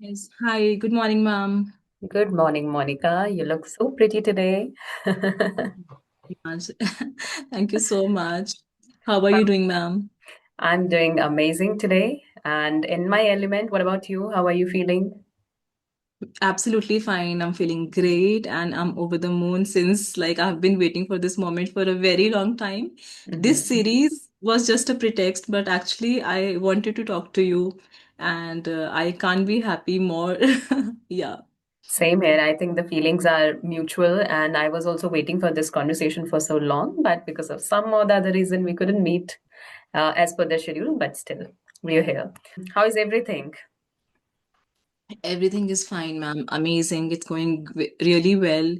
Yes. Hi, good morning, ma'am. Good morning, Monica. You look so pretty today. Yes. Thank you so much. How are you doing, ma'am? I'm doing amazing today and in my element. What about you? How are you feeling? Absolutely fine. I'm feeling great and I'm over the moon since I've been waiting for this moment for a very long time. This Mhm. series was just a pretext, but actually I wanted to talk to you and I can't be happy more. Yeah. Same here. I think the feelings are mutual, and I was also waiting for this conversation for so long, but because of some or the other reason, we couldn't meet as per the schedule, but still, we're here. How is everything? Everything is fine, ma'am. Amazing. It's going really well.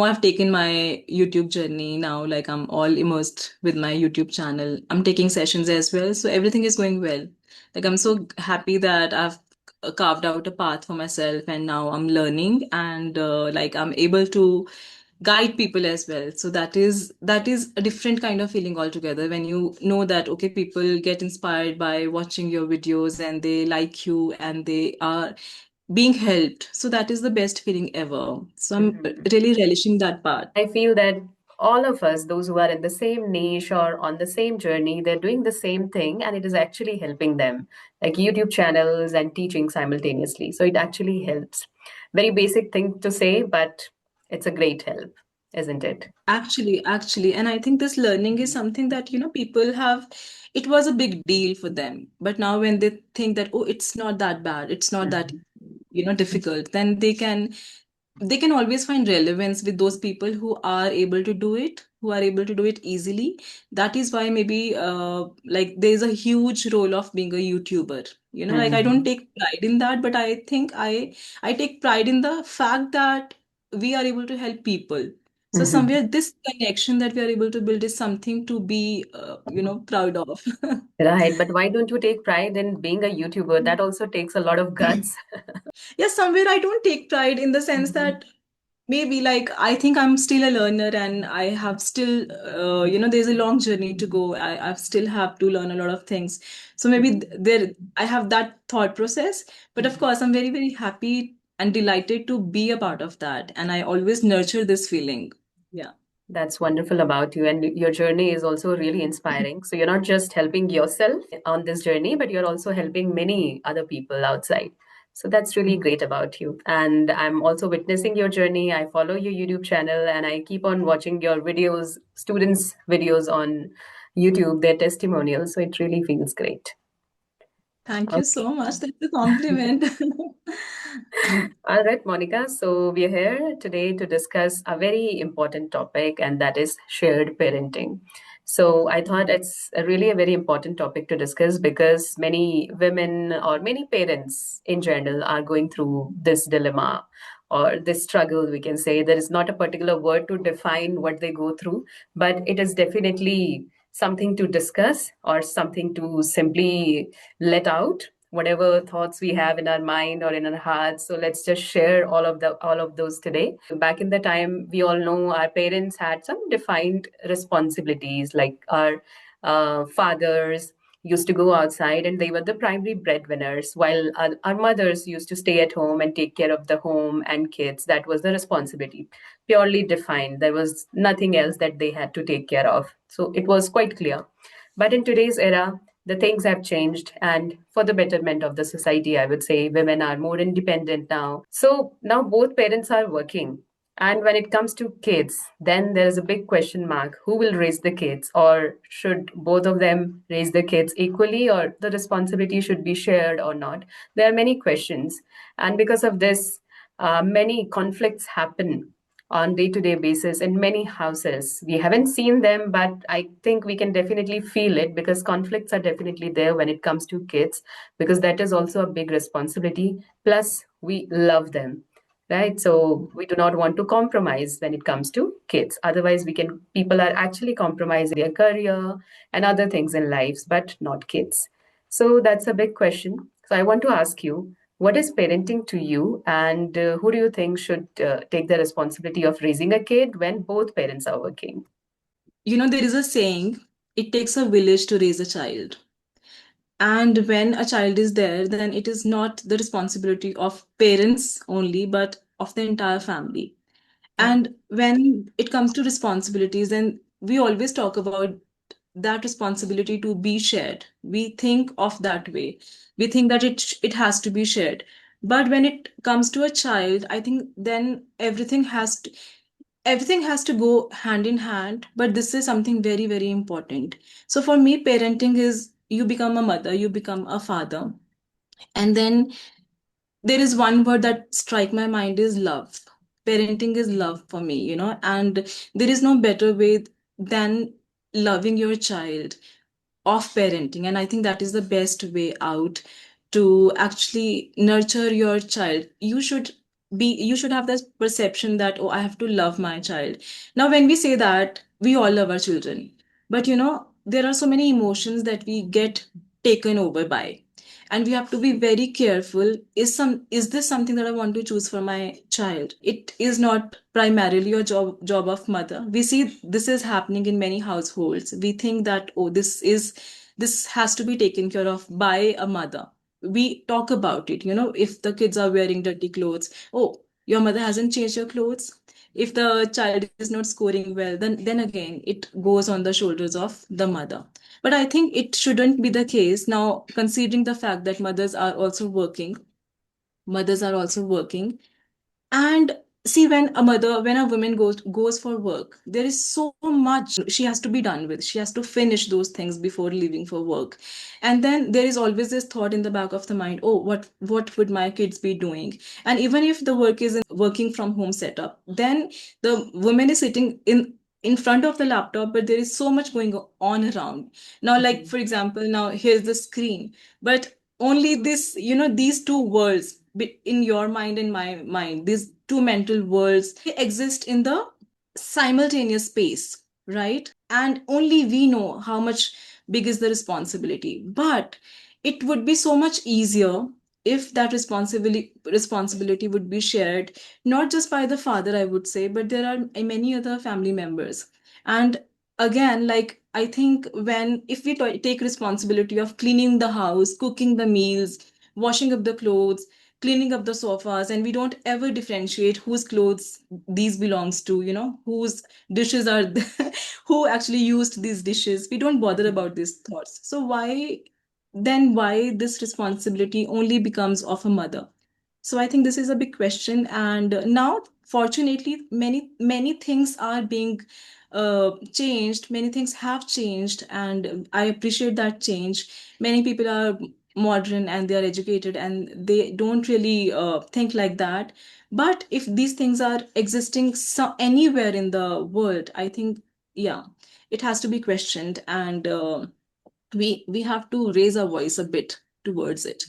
I've taken my YouTube journey now. I'm all immersed with my YouTube channel. I'm taking sessions as well. So everything is going well. I'm so happy that I've carved out a path for myself and now I'm learning and I'm able to guide people as well. So that is a different kind of feeling altogether when you know that okay, people get inspired by watching your videos and they like you and they are being helped. So that is the best feeling ever. So I'm Mhm. really relishing that part. I feel that all of us, those who are in the same niche or on the same journey, they're doing the same thing and it is actually helping them, like YouTube channels and teaching simultaneously. So it actually helps. Very basic thing to say, but it's a great help, isn't it? Actually, and I think this learning is something that, people have, it was a big deal for them. But now when they think that, oh, it's not that bad, it's not that, Mhm. difficult, then they can always find relevance with those people who are able to do it, who are able to do it easily. That is why maybe there's a huge role of being a YouTuber. I don't Mhm. take pride in that, but I think I take pride in the fact that we are able to help people. So Mhm. somewhere this connection that we are able to build is something to be proud of. Right, but why don't you take pride in being a YouTuber? That also takes a lot of guts. Yeah, somewhere I don't take pride in the sense Mhm. that maybe I think I'm still a learner and I have still there's a long journey to go. I still have to learn a lot of things. So maybe there I have that thought process. But of Mhm. course I'm very, very happy and delighted to be a part of that. And I always nurture this feeling. Yeah. That's wonderful about you. And your journey is also really inspiring. So you're not just helping yourself on this journey, but you're also helping many other people outside. So that's really great about you. And I'm also witnessing your journey. I follow your YouTube channel and I keep on watching your videos, students' videos on YouTube, their testimonials. So it really feels great. Thank you Okay. so much. That's a compliment. All right, Monica. So we are here today to discuss a very important topic, and that is shared parenting. So I thought it's really a very important topic to discuss because many women or many parents in general are going through this dilemma or this struggle, we can say. There is not a particular word to define what they go through, but it is definitely something to discuss or something to simply let out whatever thoughts we have in our mind or in our hearts. So let's just share all of those today. Back in the time, we all know our parents had some defined responsibilities, like our fathers used to go outside and they were the primary breadwinners, while our mothers used to stay at home and take care of the home and kids. That was the responsibility, purely defined. There was nothing else that they had to take care of. So it was quite clear. But in today's era, the things have changed, and for the betterment of the society, I would say women are more independent now. So now both parents are working. And when it comes to kids, then there is a big question mark: who will raise the kids? Or should both of them raise the kids equally, or the responsibility should be shared or not? There are many questions. And because of this, many conflicts happen on day-to-day basis in many houses. We haven't seen them, but I think we can definitely feel it because conflicts are definitely there when it comes to kids, because that is also a big responsibility. Plus, we love them, right? So we do not want to compromise when it comes to kids. Otherwise, people are actually compromising their career and other things in lives, but not kids. So that's a big question. So I want to ask you, what is parenting to you, and who do you think should take the responsibility of raising a kid when both parents are working? There is a saying, it takes a village to raise a child. And when a child is there, then it is not the responsibility of parents only, but of the entire family. Yeah. And when it comes to responsibilities, then we always talk about that responsibility to be shared. We think of that way. We think that it has to be shared. But when it comes to a child, I think then everything has to go hand in hand. But this is something very, very important. So for me, parenting is you become a mother, you become a father, and then there is one word that strike my mind is love. Parenting is love for me, and there is no better way than loving your child, of parenting. And I think that is the best way out to actually nurture your child. You should have this perception that, oh, I have to love my child. Now when we say that, we all love our children, but there are so many emotions that we get taken over by, and we have to be very careful. Is this something that I want to choose for my child? It is not primarily a job of mother. We see this is happening in many households. We think that, oh, this has to be taken care of by a mother. We talk about it, if the kids are wearing dirty clothes, oh, your mother hasn't changed your clothes. If the child is not scoring well, then again it goes on the shoulders of the mother. But I think it shouldn't be the case now, considering the fact that mothers are also working. And see, when a woman goes for work, there is so much she has to be done with. She has to finish those things before leaving for work. And then there is always this thought in the back of the mind, oh, what would my kids be doing? And even if the work is in working from home setup, then the woman is sitting in front of the laptop, but there is so much going on around. Now, like for example, now here's the screen, but only this, these two worlds in your mind and my mind, these two mental worlds, they exist in the simultaneous space, right? And only we know how much big is the responsibility. But it would be so much easier if that responsibility would be shared, not just by the father, I would say, but there are many other family members. And again, like I think, when if we take responsibility of cleaning the house, cooking the meals, washing up the clothes, cleaning up the sofas, and we don't ever differentiate whose clothes these belongs to, whose dishes are who actually used these dishes. We don't bother about these thoughts. So why this responsibility only becomes of a mother? So I think this is a big question. And now, fortunately, many things are being changed. Many things have changed, and I appreciate that change. Many people are modern and they are educated and they don't really think like that. But if these things are existing anywhere in the world, I think, yeah, it has to be questioned, and we have to raise our voice a bit towards it.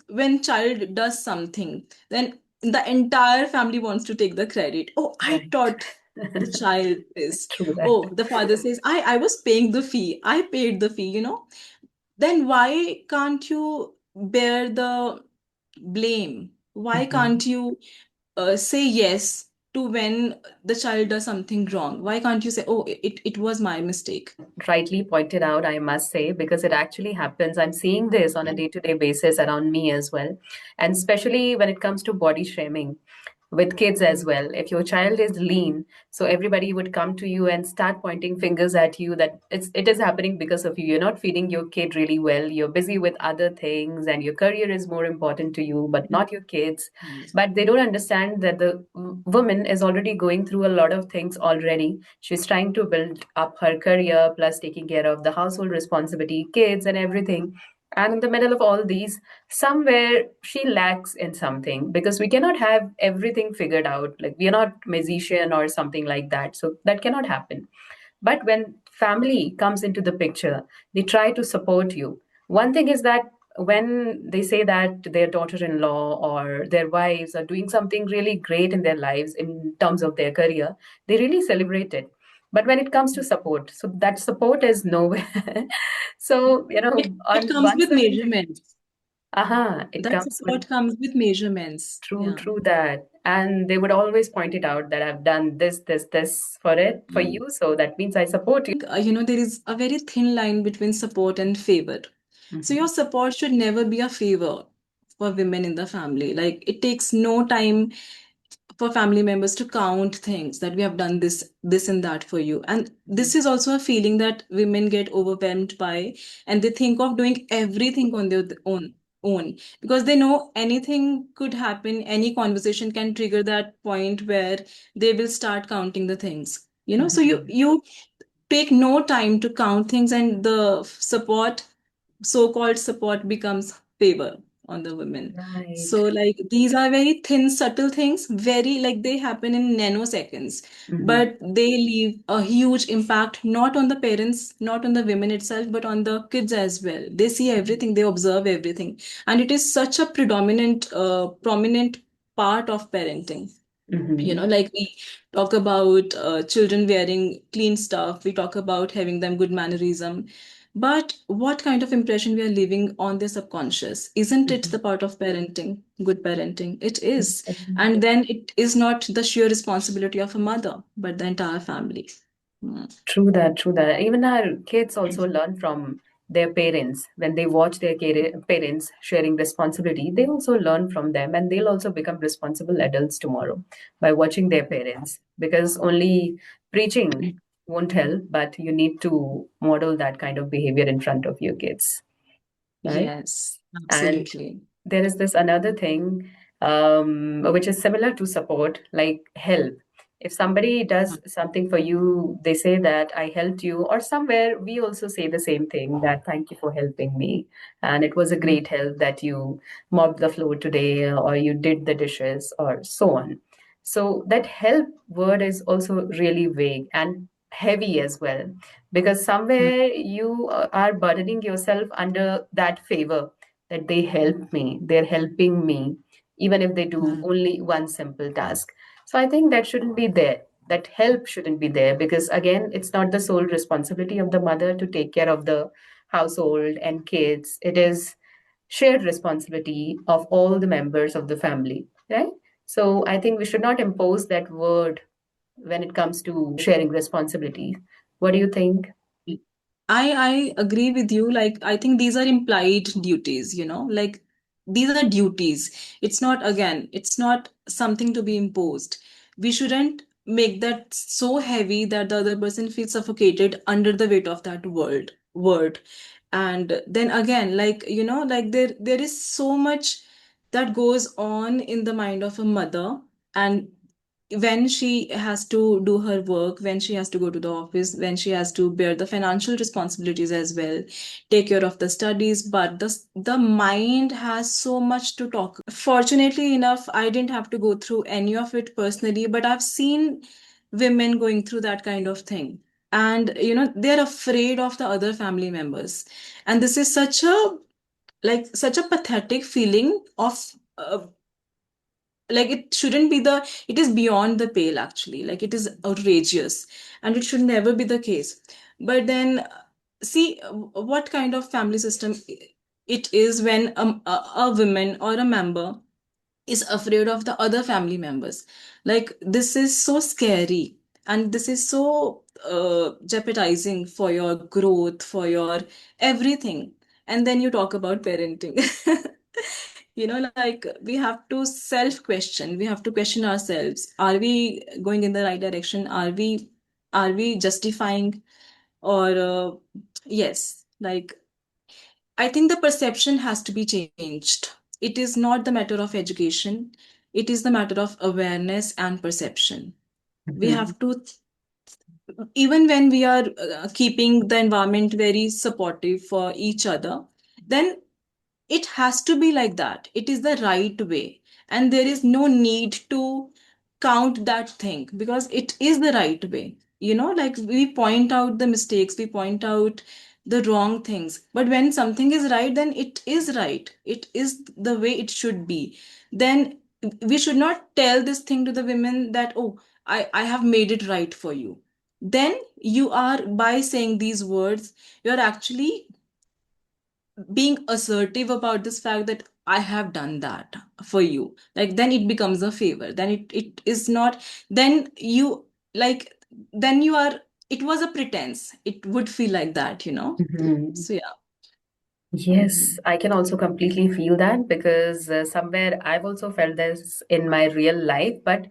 When child does something, then the entire family wants to take the credit. Oh, I Right. taught the child this. True that. Oh, the father says, I was paying the fee, I paid the fee. Then why can't you bear the blame? Why Mhm. can't you say yes to when the child does something wrong? Why can't you say, oh, it was my mistake? Rightly pointed out, I must say, because it actually happens. I'm seeing this on a day-to-day basis around me as well. And especially when it comes to body shaming with kids as well. If your child is lean, so everybody would come to you and start pointing fingers at you that it is happening because of you. You're not feeding your kid really well. You're busy with other things and your career is more important to you, but not your kids. But they don't understand that the woman is already going through a lot of things already. She's trying to build up her career, plus taking care of the household responsibility, kids, and everything. And in the middle of all these, somewhere she lacks in something because we cannot have everything figured out. Like we are not magician or something like that. So that cannot happen. But when family comes into the picture, they try to support you. One thing is that when they say that their daughter-in-law or their wives are doing something really great in their lives in terms of their career, they really celebrate it. But when it comes to support, so that support is nowhere. So, It on comes one with side, measurements. it That comes with support comes with measurements. true, Yeah. true that. And they would always point it out that I've done this for you. So that means I support you. There is a very thin line between support and favor. So your Mhm. support should never be a favor for women in the family. Like it takes no time for family members to count things that we have done this and that for you. And this is also a feeling that women get overwhelmed by, and they think of doing everything on their own because they know anything could happen, any conversation can trigger that point where they will start counting the things, so you Mhm. you take no time to count things, and the support, so-called support, becomes favor on the women. Right. So like these are very thin, subtle things, very like they happen in nanoseconds, Mhm. but they leave a huge impact not on the parents, not on the women itself, but on the kids as well. They see everything, they observe everything, and it is such a prominent part of parenting. Mhm. Like we talk about children wearing clean stuff, we talk about having them good mannerism, but what kind of impression we are leaving on their subconscious? Isn't it the Mhm. part of parenting, good parenting? It is. Mhm. And then it is not the sheer responsibility of a mother, but the entire family. Mm. True that, true that. Even our kids also learn from their parents. When they watch their parents sharing responsibility, they also learn from them, and they'll also become responsible adults tomorrow by watching their parents. Because only preaching won't help, but you need to model that kind of behavior in front of your kids, right? Yes, And absolutely. there is this another thing, which is similar to support, like help. If somebody does something for you, they say that I helped you, or somewhere we also say the same thing, that thank you for helping me. And it was a Mm. great help that you mopped the floor today, or you did the dishes, or so on. So that help word is also really vague and heavy as well, because Mm. somewhere you are burdening yourself under that favor, that they help me, they're helping me, even if they do Mm. only one simple task. So I think that shouldn't be there. That help shouldn't be there, because again, it's not the sole responsibility of the mother to take care of the household and kids. It is shared responsibility of all the members of the family, right? So I think we should not impose that word when it comes to sharing responsibility. What do you think? I agree with you. Like I think these are implied duties, like these are duties. It's not, again, it's not something to be imposed. We shouldn't make that so heavy that the other person feels suffocated under the weight of that word. And then again, like, like there is so much that goes on in the mind of a mother, and when she has to do her work, when she has to go to the office, when she has to bear the financial responsibilities as well, take care of the studies, but the mind has so much to talk. Fortunately enough, I didn't have to go through any of it personally, but I've seen women going through that kind of thing. And they're afraid of the other family members. And this is such a pathetic feeling of like it shouldn't be the it is beyond the pale, actually. Like it is outrageous, and it should never be the case. But then see what kind of family system it is when a woman or a member is afraid of the other family members. Like this is so scary, and this is so jeopardizing for your growth, for your everything. And then you talk about parenting. Like we have to self question, we have to question ourselves. Are we going in the right direction? Are we justifying, or yes, like I think the perception has to be changed. It is not the matter of education, it is the matter of awareness and perception. We Mhm. have to, even when we are keeping the environment very supportive for each other, then it has to be like that. It is the right way. And there is no need to count that thing because it is the right way. Like we point out the mistakes, we point out the wrong things. But when something is right, then it is right. It is the way it should be. Then we should not tell this thing to the women that, oh, I have made it right for you. Then you are, by saying these words, you're actually being assertive about this fact that I have done that for you. Like then it becomes a favor. Then it is not, then you like, then you are, it was a pretense. It would feel like that. Mhm. So yeah. Yes, I can also completely feel that because somewhere I've also felt this in my real life, but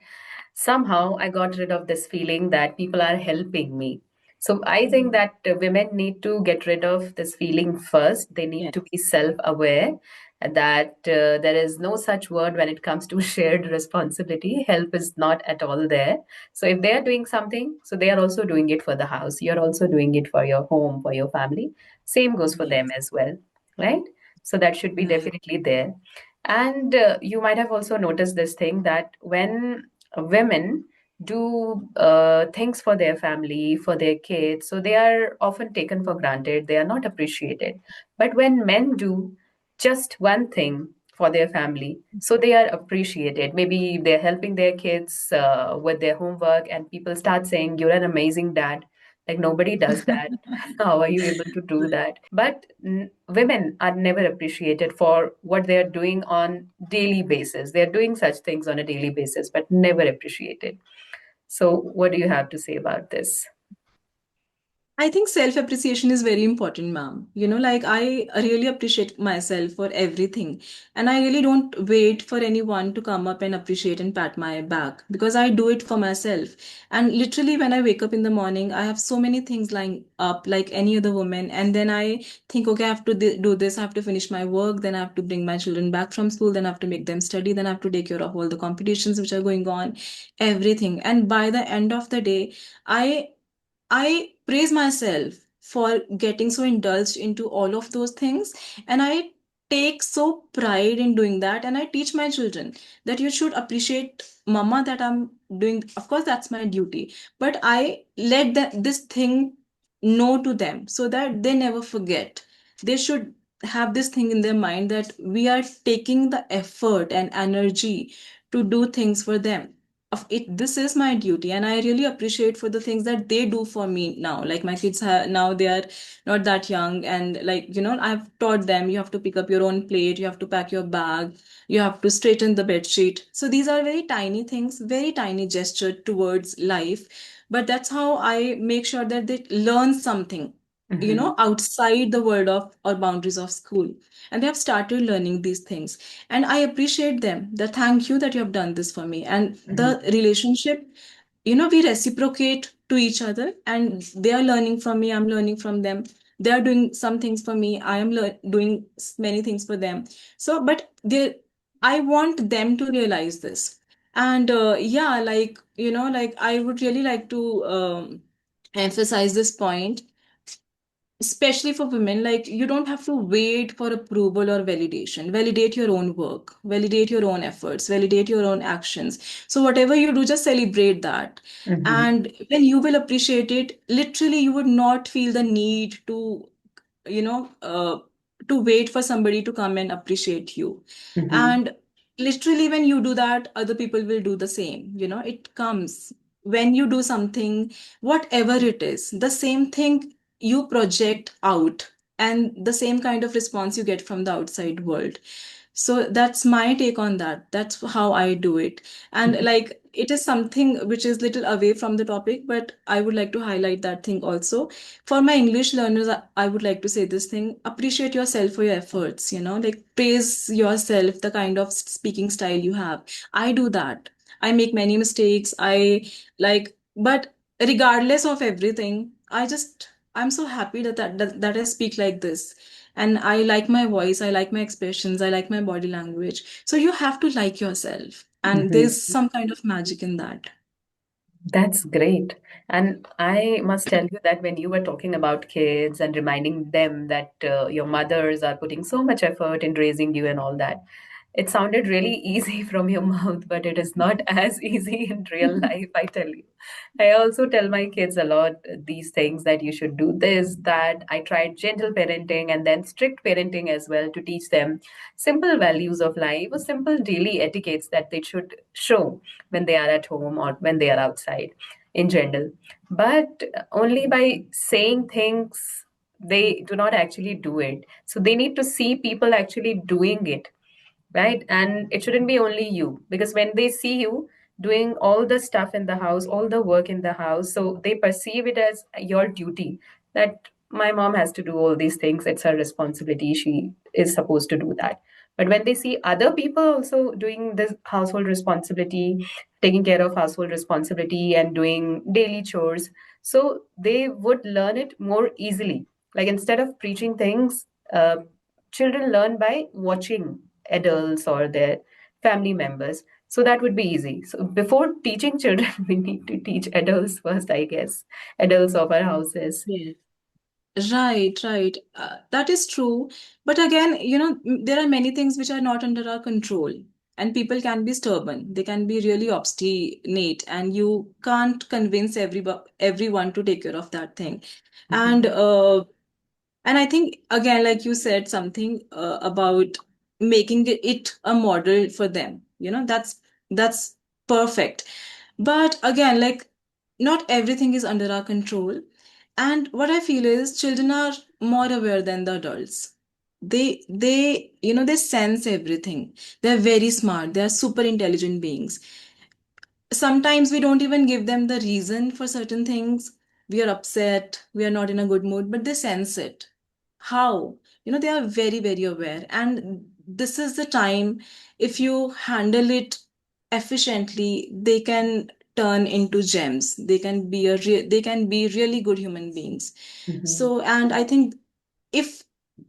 somehow I got rid of this feeling that people are helping me. So I think that women need to get rid of this feeling first. They need Yeah. to be self-aware that there is no such word when it comes to shared responsibility. Help is not at all there. So if they are doing something, so they are also doing it for the house. You're also doing it for your home, for your family. Same goes for them Yes. as well, right? So that should be Right. definitely there. And you might have also noticed this thing that when women do things for their family, for their kids, so they are often taken for granted. They are not appreciated. But when men do just one thing for their family, so they are appreciated. Maybe they're helping their kids with their homework, and people start saying, "You're an amazing dad." Like nobody does that. How are you able to do that? But women are never appreciated for what they are doing on daily basis. They're doing such things on a daily basis, but never appreciated. So, what do you have to say about this? I think self appreciation is very important, ma'am. Like I really appreciate myself for everything. And I really don't wait for anyone to come up and appreciate and pat my back because I do it for myself. And literally, when I wake up in the morning, I have so many things lying up like any other woman. And then I think, okay, I have to do this, I have to finish my work, then I have to bring my children back from school, then I have to make them study, then I have to take care of all the competitions which are going on, everything. And by the end of the day, I I praise myself for getting so indulged into all of those things. And I take so pride in doing that. And I teach my children that you should appreciate mama that I'm doing. Of course, that's my duty. But I let this thing know to them so that they never forget. They should have this thing in their mind that we are taking the effort and energy to do things for them. This is my duty, and I really appreciate for the things that they do for me now. Like my kids have now, they are not that young, and like I've taught them, you have to pick up your own plate, you have to pack your bag, you have to straighten the bed sheet. So these are very tiny things, very tiny gesture towards life, but that's how I make sure that they learn something Hmm. outside the world of or boundaries of school, and they have started learning these things. And I appreciate them, the thank you that you have done this for me. And the Hmm. relationship, we reciprocate to each other, and they are learning from me, I'm learning from them. They are doing some things for me, I am doing many things for them. So but I want them to realize this. And yeah, like like I would really like to emphasize this point, especially for women. Like you don't have to wait for approval or validation. Validate your own work, validate your own efforts, validate your own actions. So whatever you do, just celebrate that. Hmm. And when you will appreciate it, literally you would not feel the need you know uh, to wait for somebody to come and appreciate you. Hmm. And literally when you do that, other people will do the same. It comes when you do something, whatever it is, the same thing you project out, and the same kind of response you get from the outside world. So that's my take on that. That's how I do it. And like it is something which is little away from the topic, but I would like to highlight that thing also. For my English learners, I would like to say this thing: appreciate yourself for your efforts, like praise yourself, the kind of speaking style you have. I do that. I make many mistakes. But regardless of everything, I'm so happy that I speak like this. And I like my voice, I like my expressions, I like my body language. So you have to like yourself. And Hmm. there's some kind of magic in that. That's great. And I must tell you that when you were talking about kids and reminding them that your mothers are putting so much effort in raising you and all that, it sounded really easy from your mouth, but it is not as easy in real life, I tell you. I also tell my kids a lot these things that you should do this, that. I tried gentle parenting and then strict parenting as well to teach them simple values of life or simple daily etiquettes that they should show when they are at home or when they are outside in general. But only by saying things, they do not actually do it. So they need to see people actually doing it, right? And it shouldn't be only you, because when they see you doing all the stuff in the house, all the work in the house, so they perceive it as your duty, that my mom has to do all these things. It's her responsibility. She is supposed to do that. But when they see other people also doing this household responsibility, taking care of household responsibility and doing daily chores, so they would learn it more easily. Like instead of preaching things, children learn by watching adults or their family members. So that would be easy. So before teaching children, we need to teach adults first, I guess, adults of our houses. Yes. Right, right. That is true. But again, there are many things which are not under our control. And people can be stubborn. They can be really obstinate, and you can't convince everyone to take care of that thing. And Mhm. uh, and I think again, like you said, something about making it a model for them. That's perfect. But again, like not everything is under our control. And what I feel is children are more aware than the adults. They sense everything. They're very smart. They're super intelligent beings. Sometimes we don't even give them the reason for certain things. We are upset, we are not in a good mood, but they sense it. How? They are very, very aware. And this is the time, if you handle it efficiently, they can turn into gems. They can be really good human beings. Mhm. So, and I think if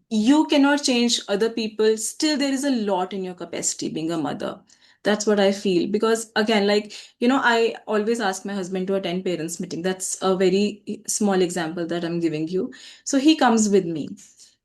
you cannot change other people, still there is a lot in your capacity being a mother. That's what I feel. Because again, like, I always ask my husband to attend parents meeting. That's a very small example that I'm giving you. So he comes with me.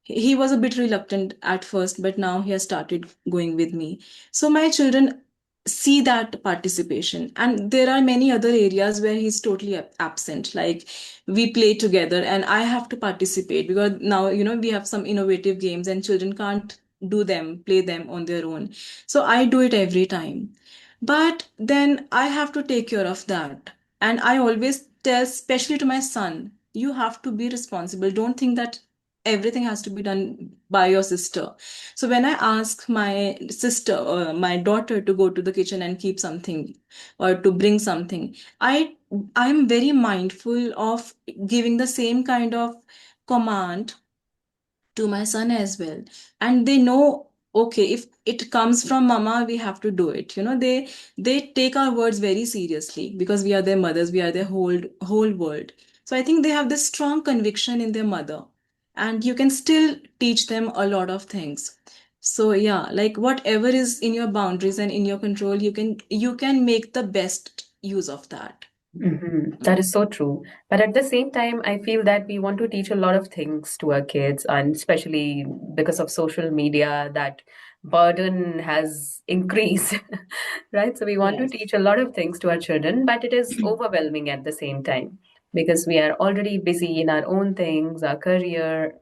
He was a bit reluctant at first, but now he has started going with me. So my children see that participation. And there are many other areas where he's totally absent. Like we play together and I have to participate because now, we have some innovative games and children can't play them on their own. So I do it every time. But then I have to take care of that. And I always tell, especially to my son, you have to be responsible. Don't think that everything has to be done by your sister. So when I ask my sister or my daughter to go to the kitchen and keep something or to bring something, I'm very mindful of giving the same kind of command to my son as well. And they know, okay, if it comes from mama, we have to do it. They take our words very seriously because we are their mothers, we are their whole world. So I think they have this strong conviction in their mother, and you can still teach them a lot of things. So yeah, like whatever is in your boundaries and in your control, you can make the best use of that. That is so true. But at the same time, I feel that we want to teach a lot of things to our kids, and especially because of social media, that burden has increased, right? So we want to Yes. teach a lot of things to our children, but it is overwhelming at the same time because we are already busy in our own things, our career,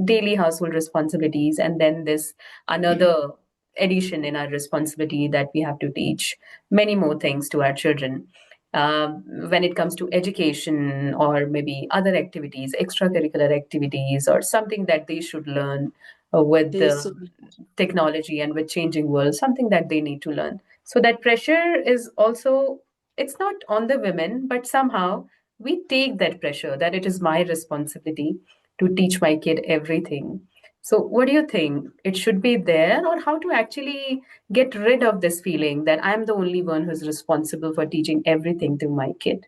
daily household responsibilities, and then this another addition in our responsibility that we have to teach many more things to our children when it comes to education or maybe other activities, extracurricular activities, or something that they should learn with There's the so technology and with changing world, something that they need to learn. So that pressure is also, it's not on the women, but somehow we take that pressure that it is my responsibility to teach my kid everything. So what do you think? It should be there, or how to actually get rid of this feeling that I'm the only one who's responsible for teaching everything to my kid?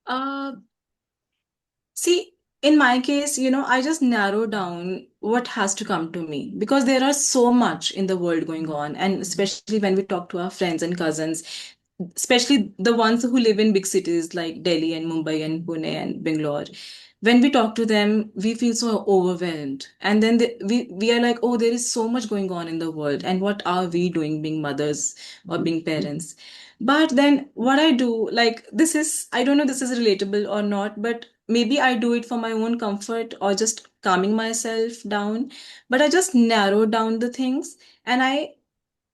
uh See, in my case, I just narrow down what has to come to me because there are so much in the world going on. And especially when we talk to our friends and cousins, especially the ones who live in big cities like Delhi and Mumbai and Pune and Bangalore. When we talk to them, we feel so overwhelmed. And then we are like, oh, there is so much going on in the world. And what are we doing being mothers or being parents? But then what I do, like I don't know this is relatable or not, but maybe I do it for my own comfort or just calming myself down. But I just narrow down the things and I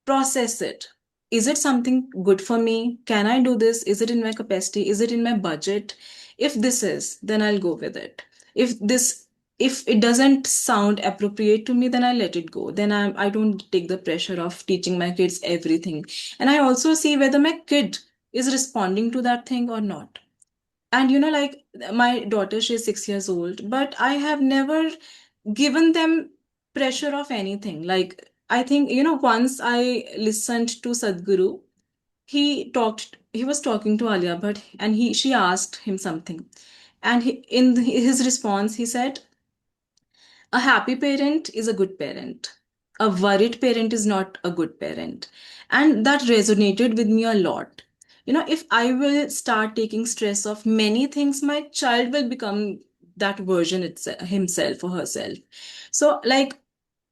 process it. Is it something good for me? Can I do this? Is it in my capacity? Is it in my budget? If this is, then I'll go with it. If this if it doesn't sound appropriate to me, then I let it go. Then I don't take the pressure of teaching my kids everything. And I also see whether my kid is responding to that thing or not. And like my daughter, she's 6 years old, but I have never given them pressure of anything. Like, I think, once I listened to Sadhguru, he was talking to Alia Bhatt, and she asked him something. And in his response, he said, a happy parent is a good parent. A worried parent is not a good parent. And that resonated with me a lot. If I will start taking stress of many things, my child will become that version itself, himself or herself. So, like,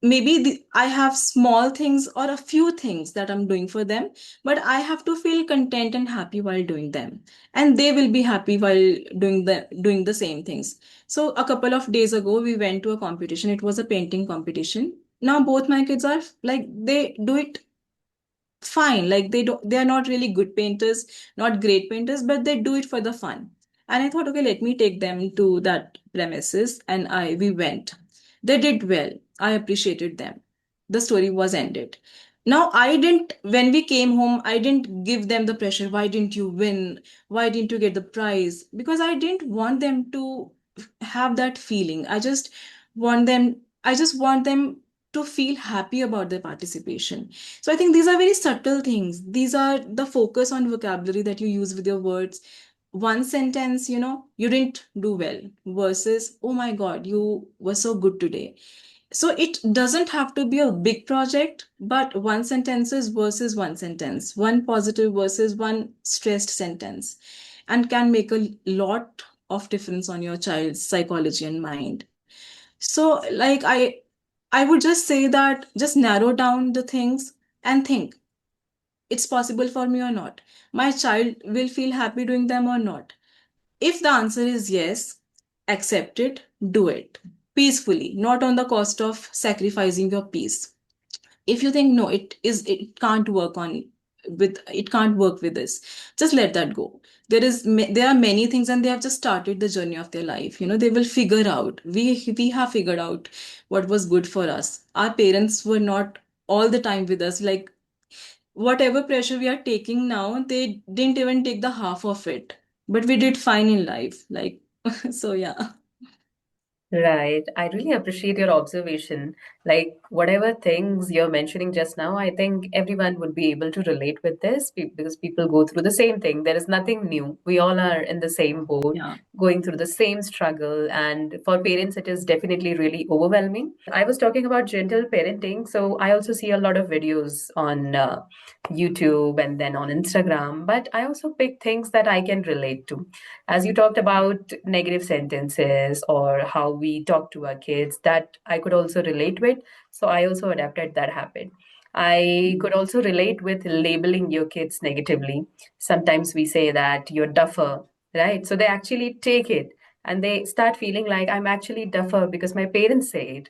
maybe I have small things or a few things that I'm doing for them, but I have to feel content and happy while doing them. And they will be happy while doing the same things. So a couple of days ago, we went to a competition. It was a painting competition. Now both my kids are like, they do it fine. Like, they are not really good painters, not great painters, but they do it for the fun. And I thought, okay, let me take them to that premises, and we went. They did well. I appreciated them. The story was ended. Now, I didn't, when we came home, I didn't give them the pressure. Why didn't you win? Why didn't you get the prize? Because I didn't want them to have that feeling. I just want them to feel happy about their participation. So I think these are very subtle things. These are the focus on vocabulary that you use with your words. One sentence, you didn't do well, versus, oh my God, you were so good today. So it doesn't have to be a big project, but one sentences versus one sentence, one positive versus one stressed sentence, and can make a lot of difference on your child's psychology and mind. So, like, I would just say that just narrow down the things and think, it's possible for me or not. My child will feel happy doing them or not. If the answer is yes, accept it, do it peacefully, not on the cost of sacrificing your peace. If you think no, it can't work on with it can't work with this, just let that go. There are many things, and they have just started the journey of their life. They will figure out. We have figured out what was good for us. Our parents were not all the time with us. Like, whatever pressure we are taking now, they didn't even take the half of it, but we did fine in life. Like, so yeah. Right. I really appreciate your observation. Like, whatever things you're mentioning just now, I think everyone would be able to relate with this because people go through the same thing. There is nothing new. We all are in the same boat, Yeah. going through the same struggle. And for parents, it is definitely really overwhelming. I was talking about gentle parenting. So I also see a lot of videos on YouTube and then on Instagram, but I also pick things that I can relate to. As you talked about negative sentences or how we talk to our kids, that I could also relate with. So I also adapted that habit. I could also relate with labeling your kids negatively. Sometimes we say that you're duffer, right? So they actually take it and they start feeling like I'm actually duffer because my parents say it.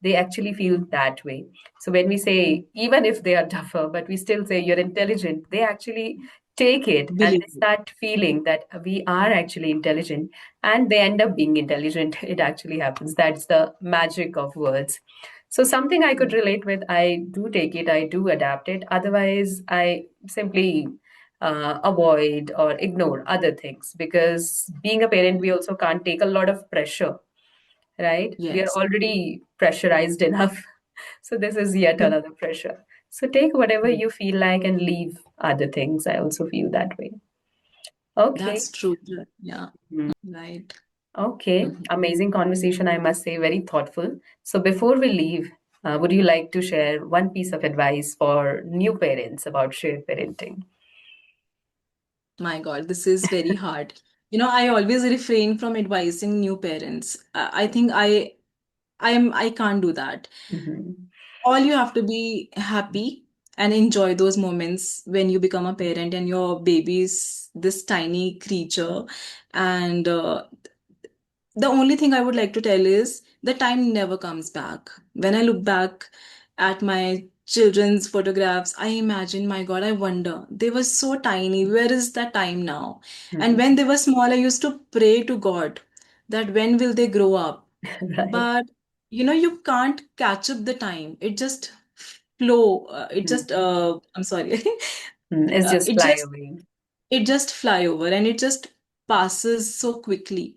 They actually feel that way. So when we say, even if they are tougher, but we still say you're intelligent, they actually take it and Believe they it. start feeling that we are actually intelligent and they end up being intelligent. It actually happens. That's the magic of words. So something I could relate with, I do take it, I do adapt it. Otherwise, I simply avoid or ignore other things because being a parent, we also can't take a lot of pressure, right? We are Yes. already pressurized enough. So this is yet another pressure. So take whatever you feel like and leave other things. I also feel that way. Okay. That's true. Yeah. Mhm. Right. Okay. Amazing conversation, I must say, very thoughtful. So before we leave, would you like to share one piece of advice for new parents about shared parenting? My God, this is very hard. I always refrain from advising new parents. I think I can't do that. Mhm. All you have to be happy and enjoy those moments when you become a parent and your baby is this tiny creature. And the only thing I would like to tell is the time never comes back. When I look back at my children's photographs, I imagine, my God, I wonder, they were so tiny. Where is that time now? And Mhm. when they were small, I used to pray to God that when will they grow up? Right. But you can't catch up the time. It just flow. I'm sorry. It's just It fly just away. it just fly over, and it just passes so quickly.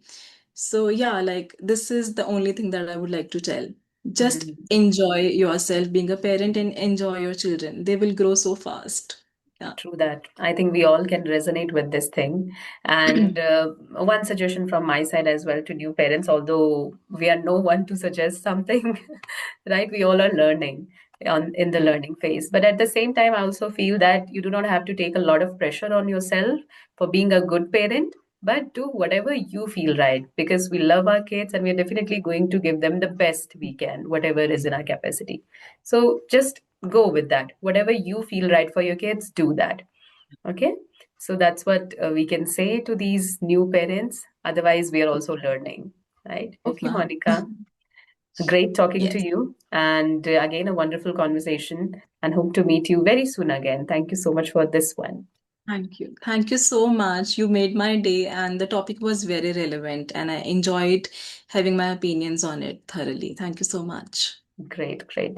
So yeah, like this is the only thing that I would like to tell. Just Mhm. enjoy yourself being a parent and enjoy your children. They will grow so fast. Yeah. True that. I think we all can resonate with this thing. And one suggestion from my side as well to new parents, although we are no one to suggest something, right? We all are learning on in the learning phase. But at the same time, I also feel that you do not have to take a lot of pressure on yourself for being a good parent, but do whatever you feel right because we love our kids and we're definitely going to give them the best we can, whatever is in our capacity. So just go with that. Whatever you feel right for your kids, do that. Okay. So that's what we can say to these new parents. Otherwise, we are also learning, right? Yes, Okay, ma'am. Monica. Great talking to Yes. you. And again, a wonderful conversation. And hope to meet you very soon again. Thank you so much for this one. Thank you. Thank you so much. You made my day, and the topic was very relevant, and I enjoyed having my opinions on it thoroughly. Thank you so much. Great, great.